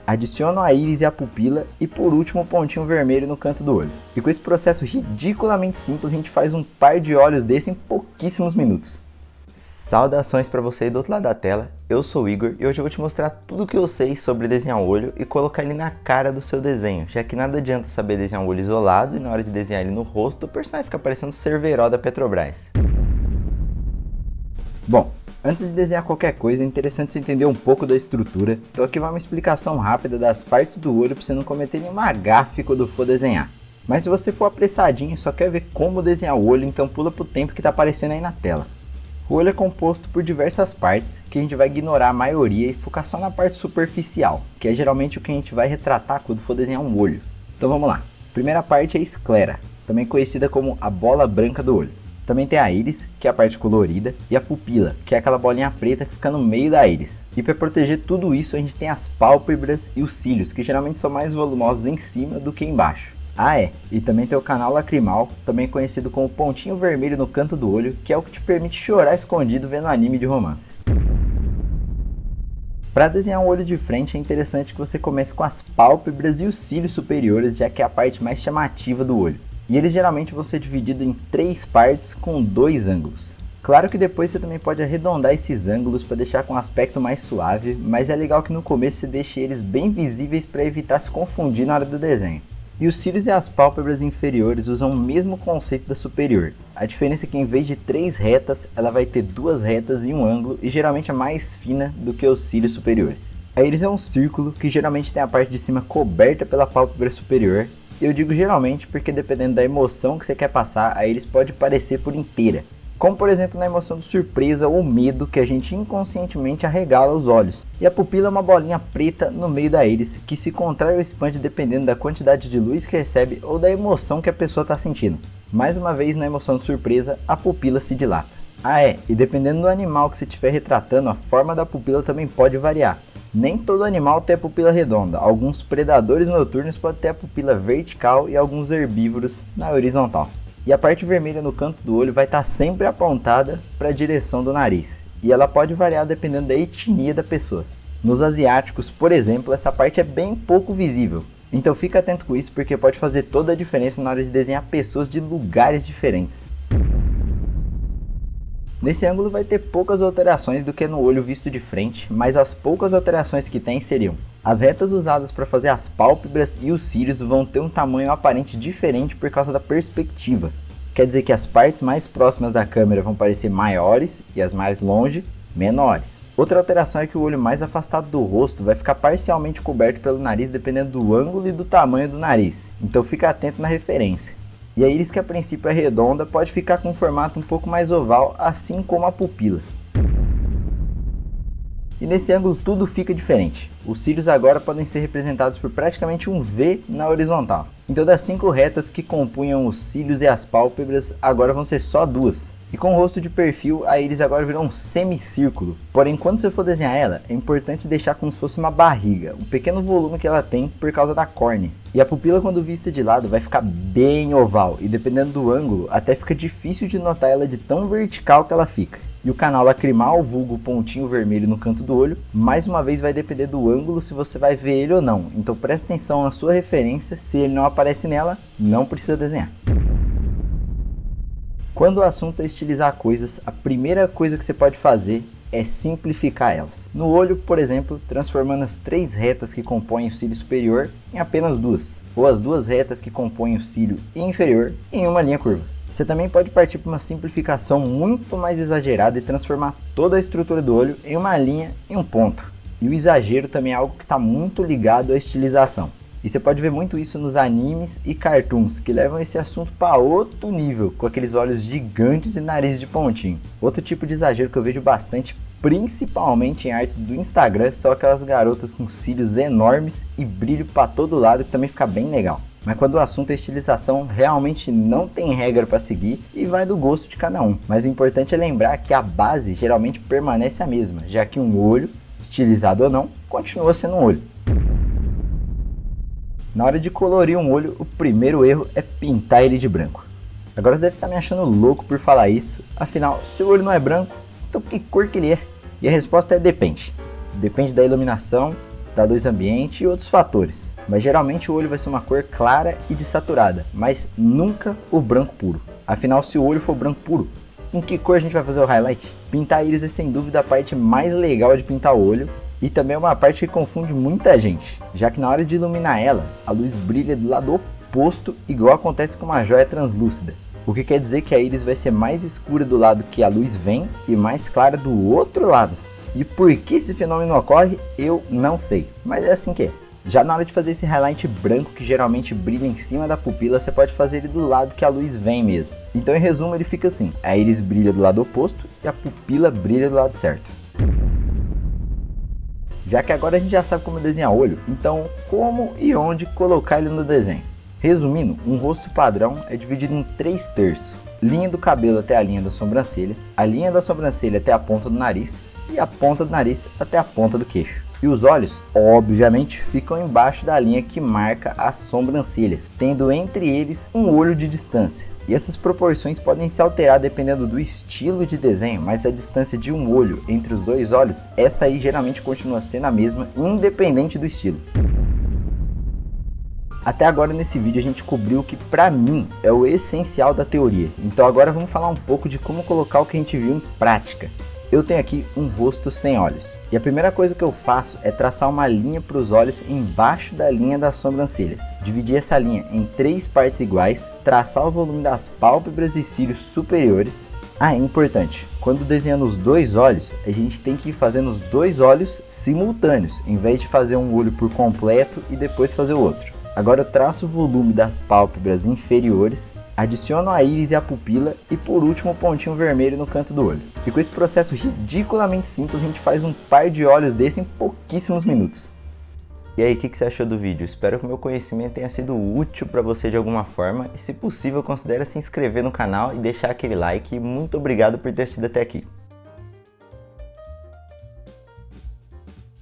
Adiciono a íris e a pupila e por último o pontinho vermelho no canto do olho. E com esse processo ridiculamente simples a gente faz um par de olhos desse em pouquíssimos minutos. Saudações para você aí do outro lado da tela, eu sou o Igor e hoje eu vou te mostrar tudo o que eu sei sobre desenhar o olho e colocar ele na cara do seu desenho, já que nada adianta saber desenhar um olho isolado e na hora de desenhar ele no rosto o personagem fica parecendo o Cerveró da Petrobras. Bom, antes de desenhar qualquer coisa é interessante você entender um pouco da estrutura, então aqui vai uma explicação rápida das partes do olho para você não cometer nenhuma gafe quando for desenhar. Mas se você for apressadinho e só quer ver como desenhar o olho, então pula pro tempo que está aparecendo aí na tela. O olho é composto por diversas partes, que a gente vai ignorar a maioria e focar só na parte superficial, que é geralmente o que a gente vai retratar quando for desenhar um olho. Então vamos lá. A primeira parte é a esclera, também conhecida como a bola branca do olho. Também tem a íris, que é a parte colorida, e a pupila, que é aquela bolinha preta que fica no meio da íris. E para proteger tudo isso a gente tem as pálpebras e os cílios, que geralmente são mais volumosos em cima do que embaixo. E também tem o canal lacrimal, também conhecido como pontinho vermelho no canto do olho, que é o que te permite chorar escondido vendo anime de romance. Para desenhar um olho de frente é interessante que você comece com as pálpebras e os cílios superiores, já que é a parte mais chamativa do olho. E eles geralmente vão ser divididos em 3 partes com 2 ângulos. Claro que depois você também pode arredondar esses ângulos para deixar com um aspecto mais suave, mas é legal que no começo você deixe eles bem visíveis para evitar se confundir na hora do desenho. E os cílios e as pálpebras inferiores usam o mesmo conceito da superior. A diferença é que em vez de 3 retas, ela vai ter 2 retas e um ângulo e geralmente é mais fina do que os cílios superiores. A íris é um círculo que geralmente tem a parte de cima coberta pela pálpebra superior. Eu digo geralmente porque dependendo da emoção que você quer passar, a íris pode parecer por inteira. Como por exemplo na emoção de surpresa ou medo que a gente inconscientemente arregala os olhos. E a pupila é uma bolinha preta no meio da íris que se contrai ou expande dependendo da quantidade de luz que recebe ou da emoção que a pessoa está sentindo. Mais uma vez na emoção de surpresa, a pupila se dilata. E dependendo do animal que você estiver retratando, a forma da pupila também pode variar. Nem todo animal tem a pupila redonda, alguns predadores noturnos podem ter a pupila vertical e alguns herbívoros na horizontal. E a parte vermelha no canto do olho vai estar sempre apontada para a direção do nariz. E ela pode variar dependendo da etnia da pessoa. Nos asiáticos, por exemplo, essa parte é bem pouco visível. Então fica atento com isso porque pode fazer toda a diferença na hora de desenhar pessoas de lugares diferentes. Nesse ângulo vai ter poucas alterações do que no olho visto de frente, mas as poucas alterações que tem seriam: as retas usadas para fazer as pálpebras e os cílios vão ter um tamanho aparente diferente por causa da perspectiva. Quer dizer que as partes mais próximas da câmera vão parecer maiores e as mais longe, menores. Outra alteração é que o olho mais afastado do rosto vai ficar parcialmente coberto pelo nariz dependendo do ângulo e do tamanho do nariz, então fica atento na referência. E a íris, que a princípio é redonda, pode ficar com um formato um pouco mais oval, assim como a pupila. E nesse ângulo tudo fica diferente. Os cílios agora podem ser representados por praticamente um V na horizontal. Então das 5 retas que compunham os cílios e as pálpebras, agora vão ser só 2. E com o rosto de perfil, a íris agora virou um semicírculo. Porém, quando você for desenhar ela, é importante deixar como se fosse uma barriga, um pequeno volume que ela tem por causa da córnea. E a pupila, quando vista de lado, vai ficar bem oval, e dependendo do ângulo, até fica difícil de notar ela de tão vertical que ela fica. E o canal lacrimal, vulgo pontinho vermelho no canto do olho, mais uma vez vai depender do ângulo se você vai ver ele ou não. Então presta atenção na sua referência, se ele não aparece nela, não precisa desenhar. Quando o assunto é estilizar coisas, a primeira coisa que você pode fazer é simplificar elas. No olho, por exemplo, transformando as 3 retas que compõem o cílio superior em apenas 2, ou as 2 retas que compõem o cílio inferior em uma linha curva. Você também pode partir para uma simplificação muito mais exagerada e transformar toda a estrutura do olho em uma linha e um ponto. E o exagero também é algo que está muito ligado à estilização. E você pode ver muito isso nos animes e cartoons, que levam esse assunto para outro nível, com aqueles olhos gigantes e nariz de pontinho. Outro tipo de exagero que eu vejo bastante, principalmente em artes do Instagram, são aquelas garotas com cílios enormes e brilho para todo lado, que também fica bem legal. Mas quando o assunto é estilização, realmente não tem regra para seguir e vai do gosto de cada um. Mas o importante é lembrar que a base geralmente permanece a mesma, já que um olho, estilizado ou não, continua sendo um olho. Na hora de colorir um olho, o primeiro erro é pintar ele de branco. Agora você deve estar me achando louco por falar isso, afinal, se o olho não é branco, então que cor que ele é? E a resposta é depende. Depende da iluminação, da luz ambiente e outros fatores. Mas geralmente o olho vai ser uma cor clara e desaturada, mas nunca o branco puro. Afinal, se o olho for branco puro, com que cor a gente vai fazer o highlight? Pintar a íris é sem dúvida a parte mais legal de pintar o olho, e também é uma parte que confunde muita gente, já que na hora de iluminar ela, a luz brilha do lado oposto, igual acontece com uma joia translúcida. O que quer dizer que a íris vai ser mais escura do lado que a luz vem e mais clara do outro lado. E por que esse fenômeno ocorre, eu não sei, mas é assim que é. Já na hora de fazer esse highlight branco que geralmente brilha em cima da pupila, você pode fazer ele do lado que a luz vem mesmo. Então em resumo ele fica assim, a íris brilha do lado oposto e a pupila brilha do lado certo. Já que agora a gente já sabe como desenhar olho, então como e onde colocar ele no desenho? Resumindo, um rosto padrão é dividido em 3 terços. Linha do cabelo até a linha da sobrancelha, a linha da sobrancelha até a ponta do nariz e a ponta do nariz até a ponta do queixo. E os olhos, obviamente, ficam embaixo da linha que marca as sobrancelhas, tendo entre eles um olho de distância. E essas proporções podem se alterar dependendo do estilo de desenho, mas a distância de um olho entre os 2 olhos, essa aí geralmente continua sendo a mesma, independente do estilo. Até agora nesse vídeo a gente cobriu o que pra mim é o essencial da teoria, então agora vamos falar um pouco de como colocar o que a gente viu em prática. Eu tenho aqui um rosto sem olhos, e a primeira coisa que eu faço é traçar uma linha para os olhos embaixo da linha das sobrancelhas. Dividir essa linha em 3 partes iguais, traçar o volume das pálpebras e cílios superiores. É importante, quando desenhando os 2 olhos, a gente tem que ir fazendo os 2 olhos simultâneos, em vez de fazer um olho por completo e depois fazer o outro. Agora eu traço o volume das pálpebras inferiores, adiciono a íris e a pupila e por último o pontinho vermelho no canto do olho. E com esse processo ridiculamente simples a gente faz um par de olhos desse em pouquíssimos minutos. E aí, o que você achou do vídeo? Espero que o meu conhecimento tenha sido útil para você de alguma forma e se possível considere se inscrever no canal e deixar aquele like. E muito obrigado por ter assistido até aqui.